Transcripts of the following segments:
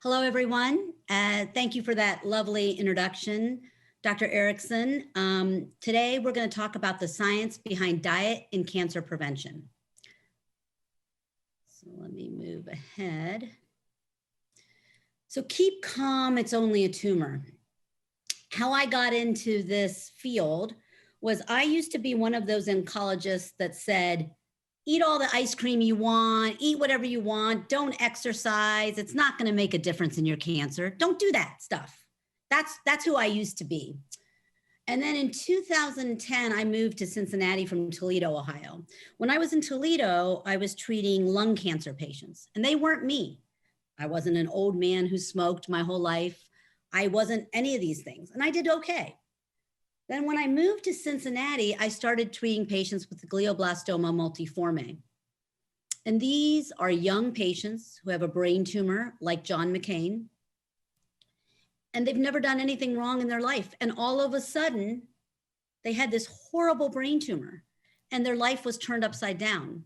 Hello, everyone. Thank you for that lovely introduction, Dr. Erickson. Today, we're going to talk about the science behind diet in cancer prevention. So let me move ahead. So keep calm, it's only a tumor. How I got into this field was I used to be one of those oncologists that said, eat all the ice cream you want, eat whatever you want, don't exercise. It's not going to make a difference in your cancer. Don't do that stuff. That's who I used to be. And then in 2010, I moved to Cincinnati from Toledo, Ohio. When I was in Toledo, I was treating lung cancer patients, and they weren't me. I wasn't an old man who smoked my whole life. I wasn't any of these things, and I did okay. Then when I moved to Cincinnati, I started treating patients with glioblastoma multiforme. And these are young patients who have a brain tumor like John McCain, and they've never done anything wrong in their life. And all of a sudden, they had this horrible brain tumor, and their life was turned upside down.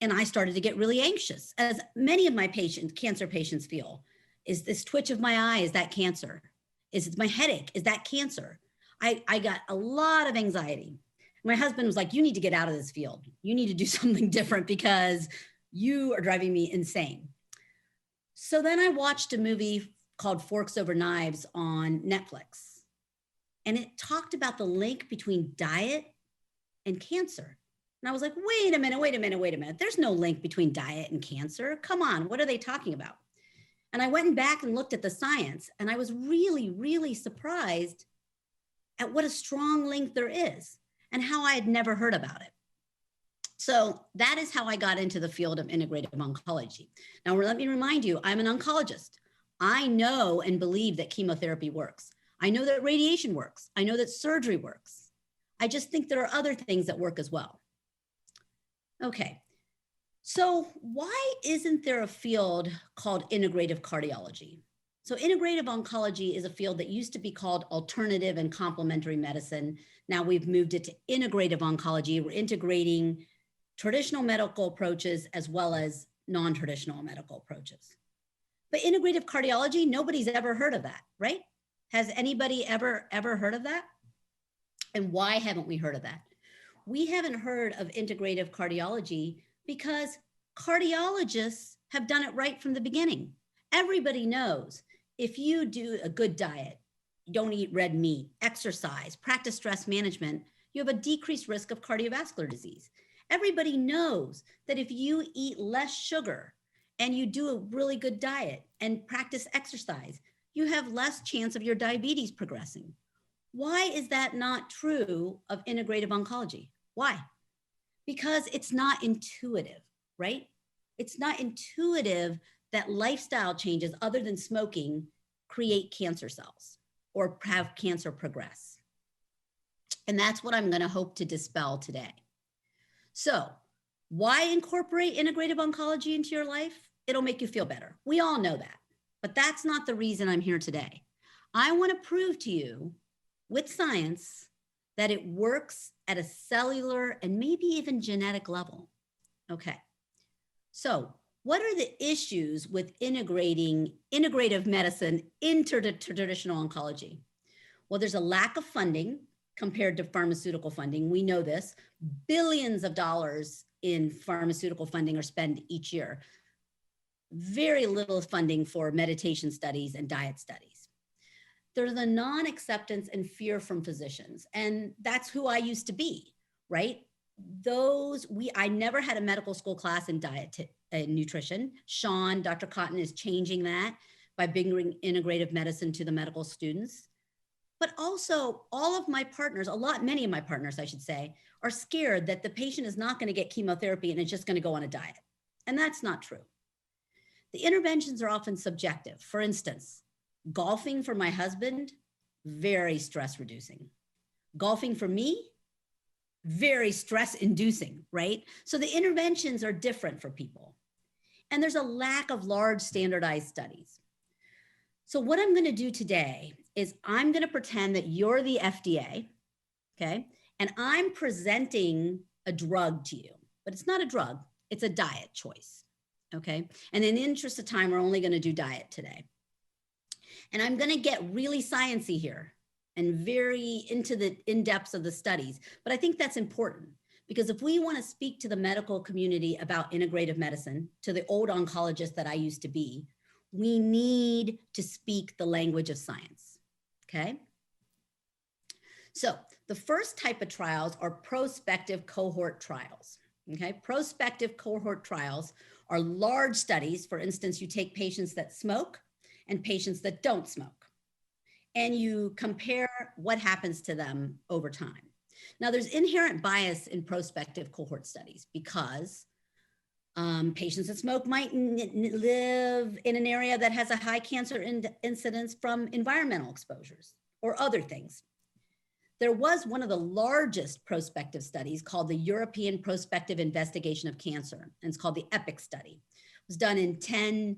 And I started to get really anxious, as many of my cancer patients feel. Is this twitch of my eye, is that cancer? Is it my headache, is that cancer? I got a lot of anxiety. My husband was like, you need to get out of this field. You need to do something different because you are driving me insane. So then I watched a movie called Forks Over Knives on Netflix. And it talked about the link between diet and cancer. And I was like, wait a minute. There's no link between diet and cancer. Come on, what are they talking about? And I went back and looked at the science, and I was really, really surprised at what a strong link there is and how I had never heard about it. So that is how I got into the field of integrative oncology. Now, let me remind you, I'm an oncologist. I know and believe that chemotherapy works. I know that radiation works. I know that surgery works. I just think there are other things that work as well. Okay, so why isn't there a field called integrative cardiology? So integrative oncology is a field that used to be called alternative and complementary medicine. Now we've moved it to integrative oncology. We're integrating traditional medical approaches as well as non-traditional medical approaches. But integrative cardiology, nobody's ever heard of that, right? Has anybody ever heard of that? And why haven't we heard of that? We haven't heard of integrative cardiology because cardiologists have done it right from the beginning. Everybody knows if you do a good diet, don't eat red meat, exercise, practice stress management, you have a decreased risk of cardiovascular disease. Everybody knows that if you eat less sugar and you do a really good diet and practice exercise, you have less chance of your diabetes progressing. Why is that not true of integrative oncology? Why? Because it's not intuitive, right? It's not intuitive that lifestyle changes other than smoking create cancer cells or have cancer progress. And that's what I'm going to hope to dispel today. So why incorporate integrative oncology into your life? It'll make you feel better. We all know that, but that's not the reason I'm here today. I want to prove to you with science that it works at a cellular and maybe even genetic level. Okay, so what are the issues with integrating integrative medicine into the traditional oncology? Well, there's a lack of funding compared to pharmaceutical funding. We know this. Billions of dollars in pharmaceutical funding are spent each year. Very little funding for meditation studies and diet studies. There's a non-acceptance and fear from physicians. And that's who I used to be, right? I never had a medical school class in diet and nutrition. Sean, Dr. Cotton is changing that by bringing integrative medicine to the medical students. But also all of my partners, many of my partners, I should say, are scared that the patient is not going to get chemotherapy and is just going to go on a diet. And that's not true. The interventions are often subjective. For instance, golfing for my husband, very stress reducing. Golfing for me, very stress inducing, right? So the interventions are different for people. And there's a lack of large standardized studies. So what I'm going to do today is I'm going to pretend that you're the FDA, okay? And I'm presenting a drug to you, but it's not a drug, it's a diet choice. okay? And in the interest of time, we're only gonna do diet today. And I'm gonna get really sciencey here and very into the in-depths of the studies, but I think that's important because if we wanna speak to the medical community about integrative medicine, to the old oncologist that I used to be, we need to speak the language of science, okay? So the first type of trials are prospective cohort trials, okay? Prospective cohort trials are large studies. For instance, you take patients that smoke and patients that don't smoke, and you compare what happens to them over time. Now, there's inherent bias in prospective cohort studies because patients that smoke might live in an area that has a high cancer incidence from environmental exposures or other things. There was one of the largest prospective studies called the European Prospective Investigation of Cancer, and it's called the EPIC study. It was done in 10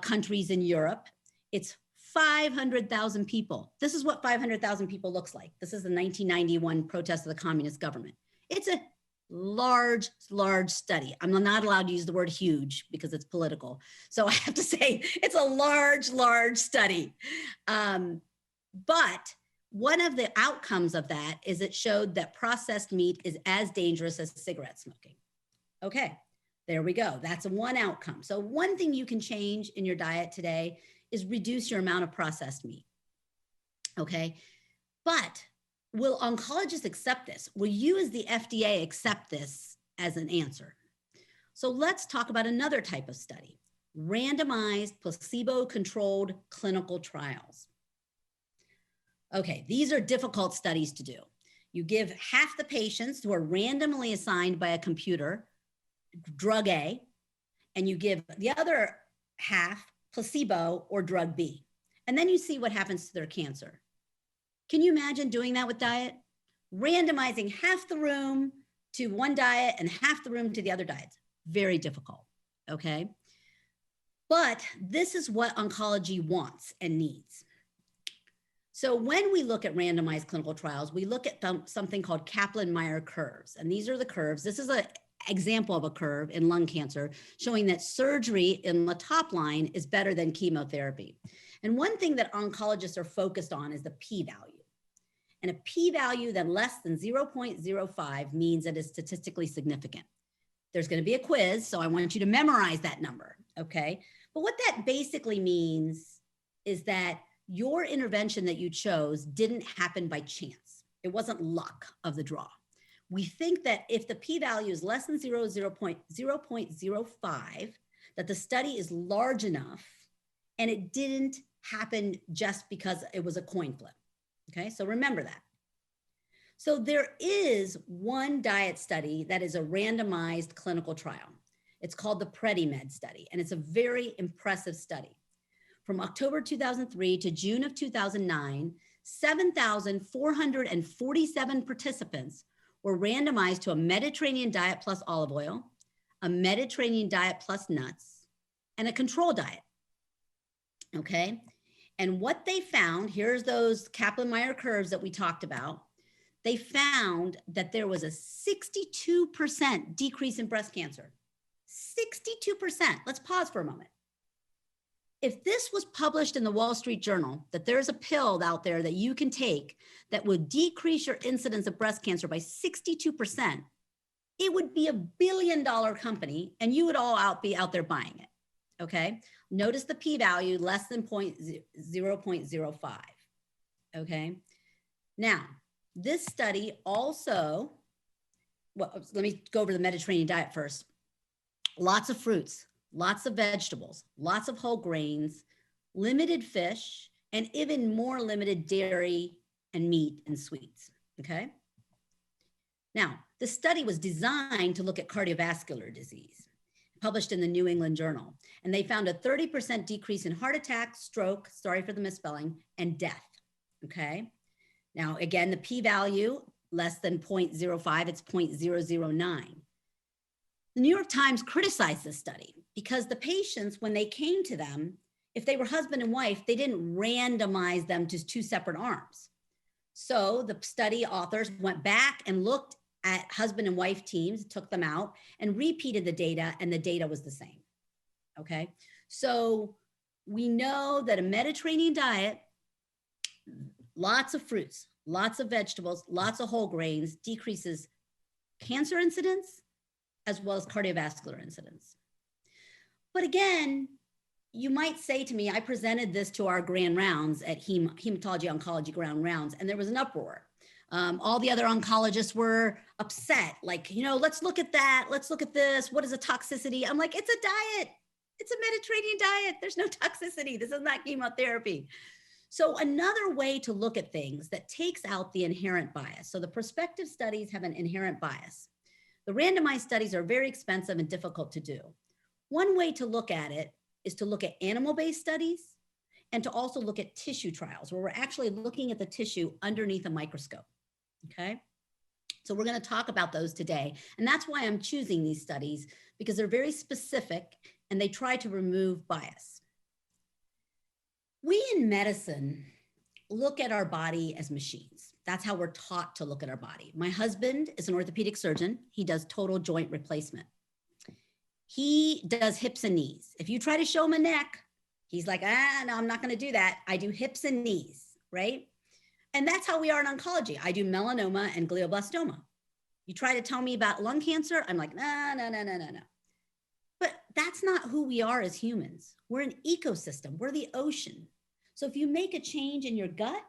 countries in Europe. It's 500,000 people. This is what 500,000 people looks like. This is the 1991 protest of the communist government. It's a large study. I'm not allowed to use the word huge because it's political. So I have to say it's a large study. But one of the outcomes of that is it showed that processed meat is as dangerous as cigarette smoking. Okay, there we go. That's one outcome. So one thing you can change in your diet today is reduce your amount of processed meat. Okay, but will oncologists accept this? Will you as the FDA accept this as an answer? So let's talk about another type of study, randomized placebo-controlled clinical trials. Okay, these are difficult studies to do. You give half the patients who are randomly assigned by a computer drug A, and you give the other half placebo or drug B. And then you see what happens to their cancer. Can you imagine doing that with diet? Randomizing half the room to one diet and half the room to the other diets. Very difficult, okay? But this is what oncology wants and needs. So when we look at randomized clinical trials, we look at something called Kaplan-Meier curves. And these are the curves. This is an example of a curve in lung cancer showing that surgery in the top line is better than chemotherapy. And one thing that oncologists are focused on is the p-value. And a p-value that less than 0.05 means that it's statistically significant. There's going to be a quiz, so I want you to memorize that number, okay? But what that basically means is that your intervention that you chose didn't happen by chance. It wasn't luck of the draw. We think that if the p-value is less than 0.05, that the study is large enough and it didn't happen just because it was a coin flip. Okay, so remember that. So there is one diet study that is a randomized clinical trial. It's called the Predimed study, and it's a very impressive study. From October 2003 to June of 2009, 7,447 participants were randomized to a Mediterranean diet plus olive oil, a Mediterranean diet plus nuts, and a control diet. Okay, and what they found, here's those Kaplan-Meier curves that we talked about. They found that there was a 62% decrease in breast cancer. 62%. Let's pause for a moment. If this was published in the Wall Street Journal, that there's a pill out there that you can take that would decrease your incidence of breast cancer by 62%, it would be $1 billion company and you would all be out there buying it, okay? Notice the p-value less than 0.05, okay? Now, this study also, well, let me go over the Mediterranean diet first. Lots of fruits, lots of vegetables, lots of whole grains, limited fish, and even more limited dairy and meat and sweets, okay? Now, the study was designed to look at cardiovascular disease, published in the New England Journal, and they found a 30% decrease in heart attack, stroke, sorry for the misspelling, and death, okay? Now, again, the p-value less than 0.05, it's 0.009. The New York Times criticized this study because the patients, when they came to them, if they were husband and wife, they didn't randomize them to two separate arms. So the study authors went back and looked at husband and wife teams, took them out and repeated the data, and the data was the same. okay? So we know that a Mediterranean diet, lots of fruits, lots of vegetables, lots of whole grains, decreases cancer incidence as well as cardiovascular incidence. But again, you might say to me, I presented this to our grand rounds at hematology oncology grand rounds, and there was an uproar. All the other oncologists were upset, like, you know, let's look at that. Let's look at this. What is a toxicity? I'm like, it's a diet. It's a Mediterranean diet. There's no toxicity. This is not chemotherapy. So another way to look at things that takes out the inherent bias. So the prospective studies have an inherent bias. The randomized studies are very expensive and difficult to do. One way to look at it is to look at animal-based studies and to also look at tissue trials where we're actually looking at the tissue underneath a microscope, okay? So we're gonna talk about those today. And that's why I'm choosing these studies, because they're very specific and they try to remove bias. We in medicine look at our body as machines. That's how we're taught to look at our body. My husband is an orthopedic surgeon. He does total joint replacement. He does hips and knees. If you try to show him a neck, he's like, no, I'm not gonna do that. I do hips and knees, right? And that's how we are in oncology. I do melanoma and glioblastoma. You try to tell me about lung cancer, I'm like, no. But that's not who we are as humans. We're an ecosystem, we're the ocean. So if you make a change in your gut,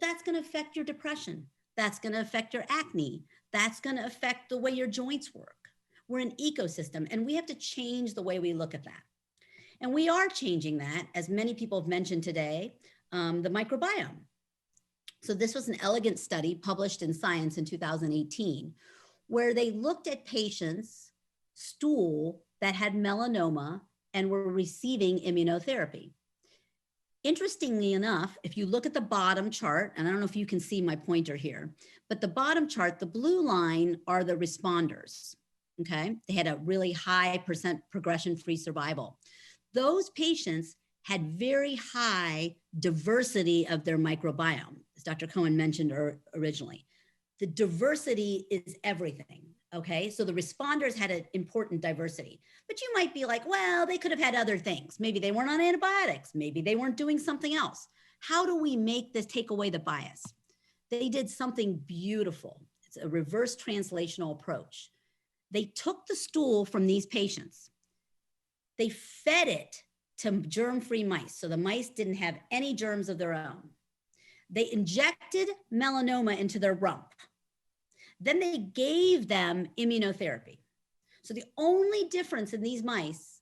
that's gonna affect your depression. That's gonna affect your acne. That's gonna affect the way your joints work. We're an ecosystem, and we have to change the way we look at that. And we are changing that, as many people have mentioned today, the microbiome. So this was an elegant study published in Science in 2018, where they looked at patients' stool that had melanoma and were receiving immunotherapy. Interestingly enough, if you look at the bottom chart, and I don't know if you can see my pointer here, but the bottom chart, the blue line are the responders. Okay, they had a really high percent progression-free survival. Those patients had very high diversity of their microbiome, as Dr. Cohen mentioned originally. The diversity is everything, okay? So the responders had an important diversity. But you might be like, well, they could have had other things. Maybe they weren't on antibiotics. Maybe they weren't doing something else. How do we make this take away the bias? They did something beautiful. It's a reverse translational approach. They took the stool from these patients. They fed it to germ-free mice. So the mice didn't have any germs of their own. They injected melanoma into their rump. Then they gave them immunotherapy. So the only difference in these mice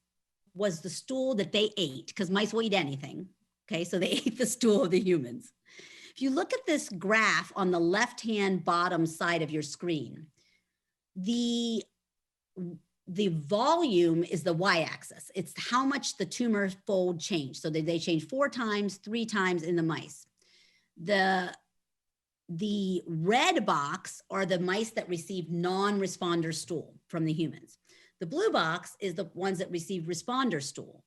was the stool that they ate, because mice will eat anything. Okay, so they ate the stool of the humans. If you look at this graph on the left-hand bottom side of your screen, the volume is the y-axis. It's how much the tumor fold changed. So they change 4 times, 3 times in the mice. The red box are the mice that received non-responder stool from the humans. The blue box is the ones that received responder stool.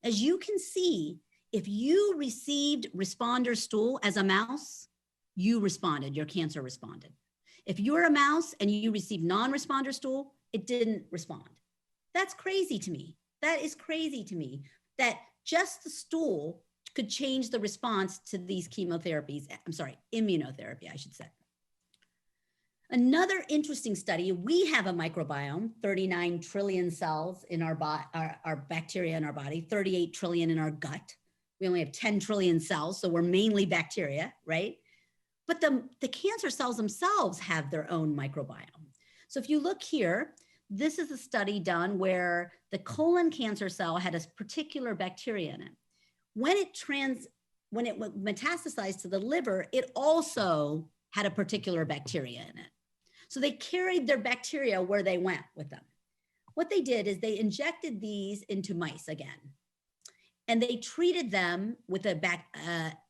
As you can see, if you received responder stool as a mouse, you responded, your cancer responded. If you're a mouse and you received non-responder stool, it didn't respond. That's crazy to me. That is crazy to me, that just the stool could change the response to these chemotherapies. I'm sorry, immunotherapy, I should say. Another interesting study, we have a microbiome, 39 trillion cells in our bacteria in our body, 38 trillion in our gut. We only have 10 trillion cells, so we're mainly bacteria, right? But the cancer cells themselves have their own microbiome. So if you look here, this is a study done where the colon cancer cell had a particular bacteria in it. When it metastasized to the liver, it also had a particular bacteria in it. So they carried their bacteria where they went with them. What they did is they injected these into mice again, and they treated them with an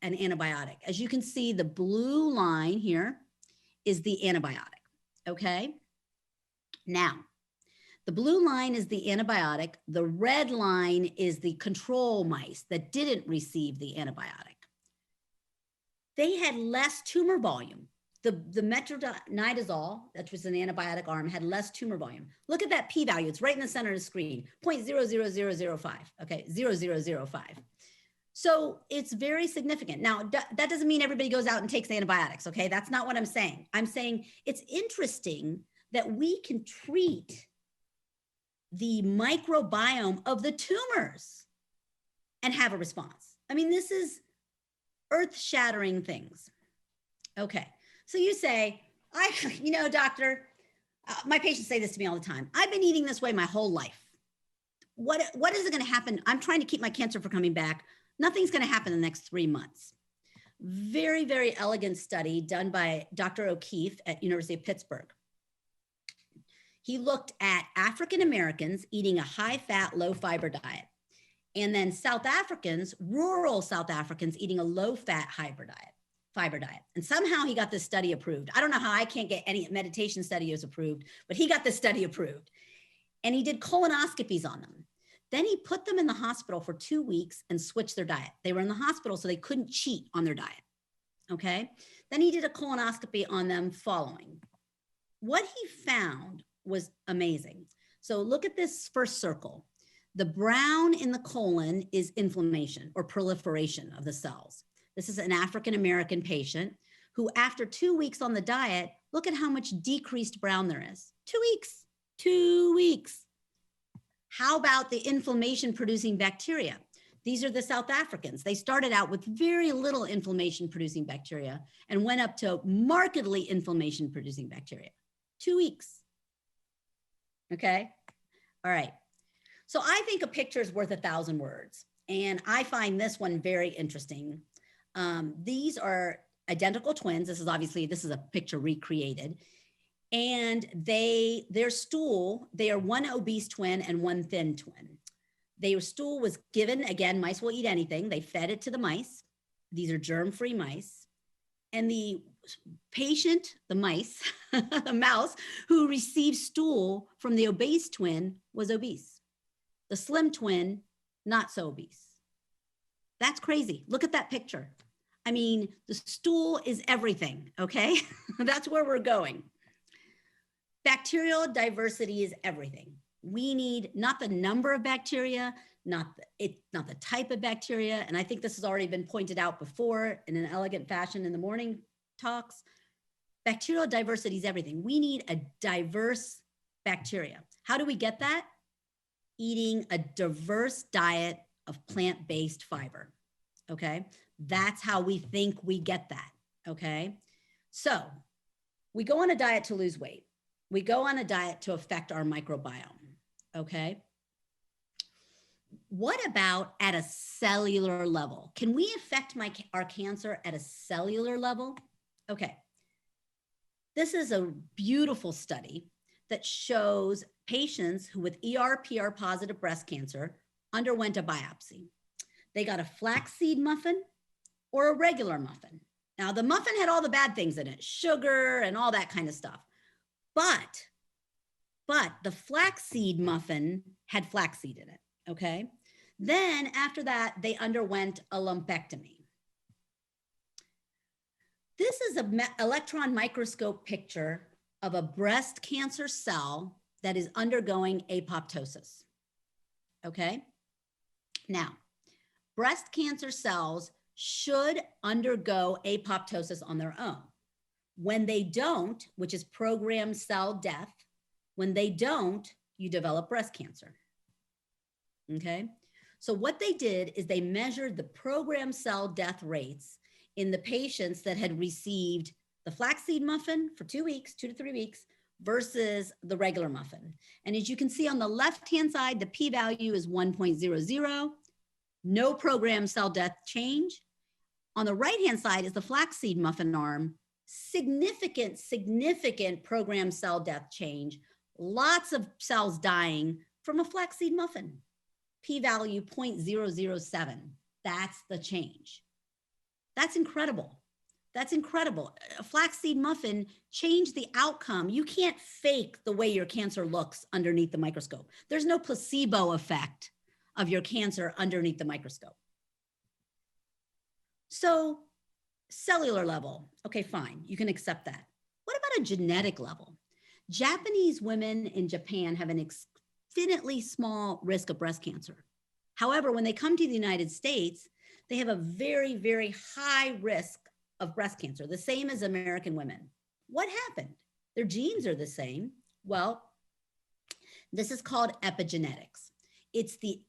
antibiotic. As you can see, the blue line here is the antibiotic, okay? Now, the blue line is the antibiotic. The red line is the control mice that didn't receive the antibiotic. They had less tumor volume. The metronidazole, that was an antibiotic arm, had less tumor volume. Look at that p-value. It's right in the center of the screen, 0.00005, okay, 0.0005. So it's very significant. Now, that doesn't mean everybody goes out and takes antibiotics, okay? That's not what I'm saying. I'm saying it's interesting that we can treat the microbiome of the tumors and have a response. I mean, this is earth-shattering things. Okay, so you say, doctor, my patients say this to me all the time. I've been eating this way my whole life. What is it gonna happen? I'm trying to keep my cancer from coming back. Nothing's gonna happen in the next 3 months. Very, very elegant study done by Dr. O'Keefe at University of Pittsburgh. He looked at African Americans eating a high-fat, low-fiber diet, and then South Africans, rural South Africans, eating a low-fat fiber diet. And somehow he got this study approved. I don't know how I can't get any meditation studies approved, but he got this study approved. And he did colonoscopies on them. Then he put them in the hospital for 2 weeks and switched their diet. They were in the hospital, so they couldn't cheat on their diet, okay? Then he did a colonoscopy on them following. What he found was amazing. So look at this first circle. The brown in the colon is inflammation or proliferation of the cells. This is an African-American patient who, after 2 weeks on the diet, look at how much decreased brown there is. 2 weeks, 2 weeks. How about the inflammation-producing bacteria? These are the South Africans. They started out with very little inflammation-producing bacteria and went up to markedly inflammation-producing bacteria. 2 weeks. Okay, all right. So I think a picture is worth 1,000 words. And I find this one very interesting. These are identical twins. This is a picture recreated. And their stool, they are one obese twin and one thin twin. Their stool was given, again, mice will eat anything. They fed it to the mice. These are germ-free mice. And the patient, the mice, the mouse who received stool from the obese twin was obese. The slim twin, not so obese. That's crazy. Look at that picture. I mean, the stool is everything, okay? That's where we're going. Bacterial diversity is everything. We need not the number of bacteria, not the type of bacteria. And I think this has already been pointed out before in an elegant fashion in the morning talks. Bacterial diversity is everything. We need a diverse bacteria. How do we get that? Eating a diverse diet of plant-based fiber, okay? That's how we think we get that, okay? So we go on a diet to lose weight. We go on a diet to affect our microbiome, okay? What about at a cellular level? Can we affect our cancer at a cellular level? Okay. This is a beautiful study that shows patients who with ER/PR positive breast cancer underwent a biopsy. They got a flaxseed muffin or a regular muffin. Now, the muffin had all the bad things in it, sugar and all that kind of stuff. But the flaxseed muffin had flaxseed in it, okay? Then after that, they underwent a lumpectomy. This is an electron microscope picture of a breast cancer cell that is undergoing apoptosis, okay? Now, breast cancer cells should undergo apoptosis on their own. When they don't, which is programmed cell death, when they don't, you develop breast cancer, okay? So what they did is they measured the programmed cell death rates in the patients that had received the flaxseed muffin for 2 weeks, 2 to 3 weeks, versus the regular muffin. And as you can see on the left-hand side, the p-value is 1.00, no programmed cell death change. On the right-hand side is the flaxseed muffin arm, significant programmed cell death change, lots of cells dying from a flaxseed muffin. P-value 0.007, that's the change. That's incredible. That's incredible. A flaxseed muffin changed the outcome. You can't fake the way your cancer looks underneath the microscope. There's no placebo effect of your cancer underneath the microscope. So cellular level, okay, fine, you can accept that. What about a genetic level? Japanese women in Japan have an infinitely small risk of breast cancer. However, when they come to the United States, they have a very, very high risk of breast cancer, the same as American women. What happened? Their genes are the same. Well, this is called epigenetics. It's the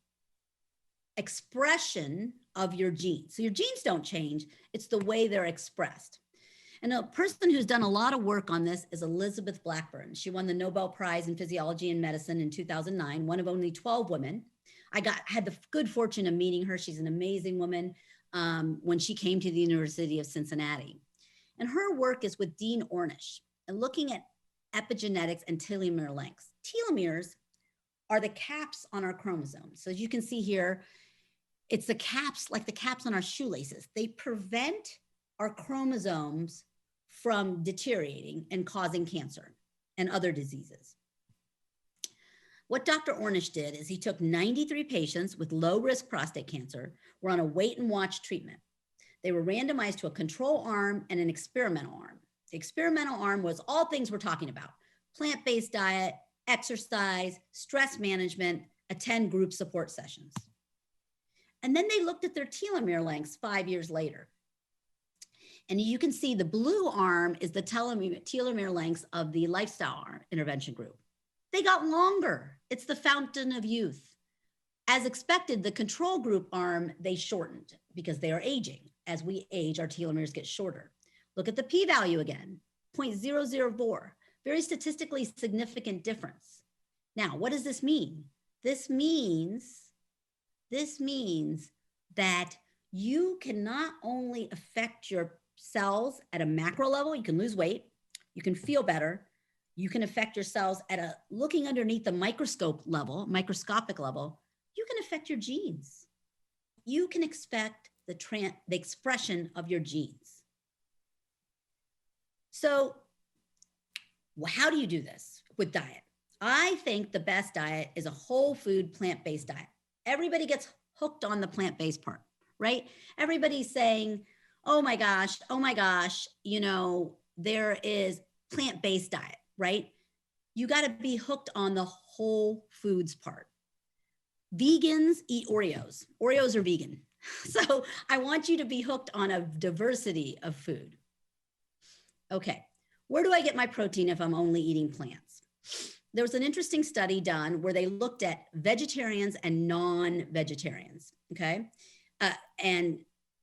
expression of your genes. So your genes don't change, it's the way they're expressed. And a person who's done a lot of work on this is Elizabeth Blackburn. She won the Nobel Prize in Physiology and Medicine in 2009, one of only 12 women. I had the good fortune of meeting her. She's an amazing woman when she came to the University of Cincinnati. And her work is with Dean Ornish and looking at epigenetics and telomere lengths. Telomeres are the caps on our chromosomes. So as you can see here, it's the caps, like the caps on our shoelaces. They prevent our chromosomes from deteriorating and causing cancer and other diseases. What Dr. Ornish did is he took 93 patients with low risk prostate cancer, were on a wait and watch treatment. They were randomized to a control arm and an experimental arm. The experimental arm was all things we're talking about: plant-based diet, exercise, stress management, attend group support sessions. And then they looked at their telomere lengths 5 years later. And you can see the blue arm is the telomere lengths of the lifestyle intervention group. They got longer. It's the fountain of youth. As expected, the control group arm, they shortened because they are aging. As we age, our telomeres get shorter. Look at the p-value again, 0.004, very statistically significant difference. Now, what does this mean? This means that you can not only affect your cells at a macro level, you can lose weight, you can feel better, you can affect your cells at a looking underneath the microscopic level, you can affect your genes. You can expect the expression of your genes. So how do you do this with diet? I think the best diet is a whole food, plant-based diet. Everybody gets hooked on the plant-based part, right? Everybody's saying, oh my gosh, you know, there is plant-based diet, right? You got to be hooked on the whole foods part. Vegans eat Oreos. Oreos are vegan. So I want you to be hooked on a diversity of food. Okay, where do I get my protein if I'm only eating plants? There was an interesting study done where they looked at vegetarians and non-vegetarians, okay? And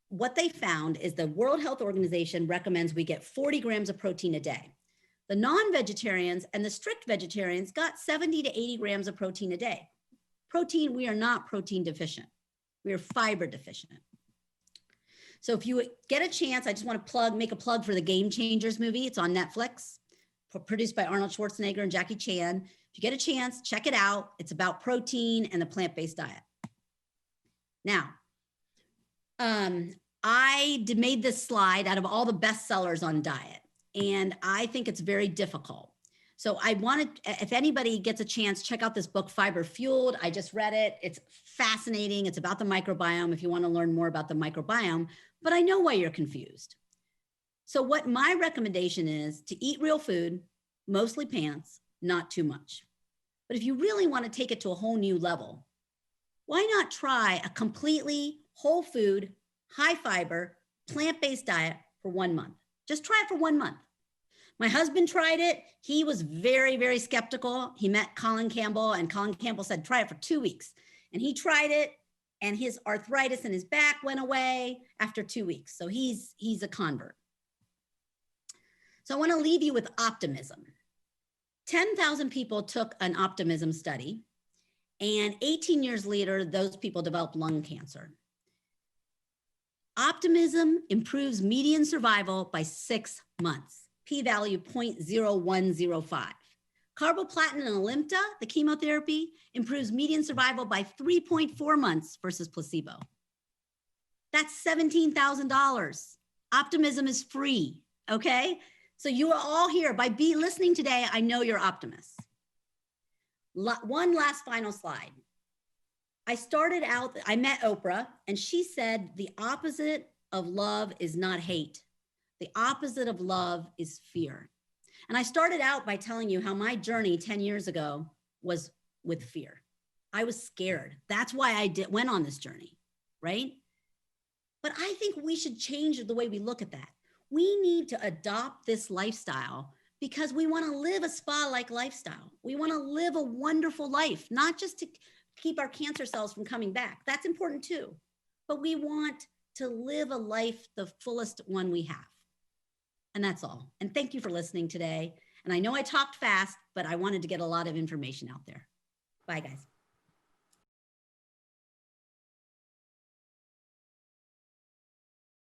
what they found is the World Health Organization recommends we get 40 grams of protein a day. The non-vegetarians and the strict vegetarians got 70 to 80 grams of protein a day. Protein, we are not protein deficient. We are fiber deficient. So if you get a chance, I just want to make a plug for the Game Changers movie. It's on Netflix, produced by Arnold Schwarzenegger and Jackie Chan. If you get a chance, check it out. It's about protein and the plant-based diet. Now, I made this slide out of all the bestsellers on diet, and I think it's very difficult. So I wanted, if anybody gets a chance, check out this book, Fiber Fueled. I just read it. It's fascinating. It's about the microbiome if you want to learn more about the microbiome, but I know why you're confused. So what my recommendation is to eat real food, mostly plants, not too much. But if you really want to take it to a whole new level, why not try a completely whole food, high fiber, plant-based diet for 1 month? Just try it for 1 month. My husband tried it. He was very, very skeptical. He met Colin Campbell, and Colin Campbell said, try it for 2 weeks. And he tried it, and his arthritis in his back went away after 2 weeks. So he's a convert. So I want to leave you with optimism. 10,000 people took an optimism study, and 18 years later, those people developed lung cancer. Optimism improves median survival by 6 months. P-value 0.0105. Carboplatin and Alimta, the chemotherapy, improves median survival by 3.4 months versus placebo. That's $17,000. Optimism is free, okay? So you are all here. By listening today, I know you're optimists. One last final slide. I met Oprah, and she said the opposite of love is not hate, The opposite of love is fear. And I started out by telling you how my journey 10 years ago was with fear. I was scared. That's why I went on this journey, right? But I think we should change the way we look at that. We need to adopt this lifestyle because we want to live a spa-like lifestyle. We want to live a wonderful life, not just to keep our cancer cells from coming back. That's important too. But we want to live a life the fullest one we have. And that's all. And thank you for listening today. And I know I talked fast, but I wanted to get a lot of information out there. Bye, guys.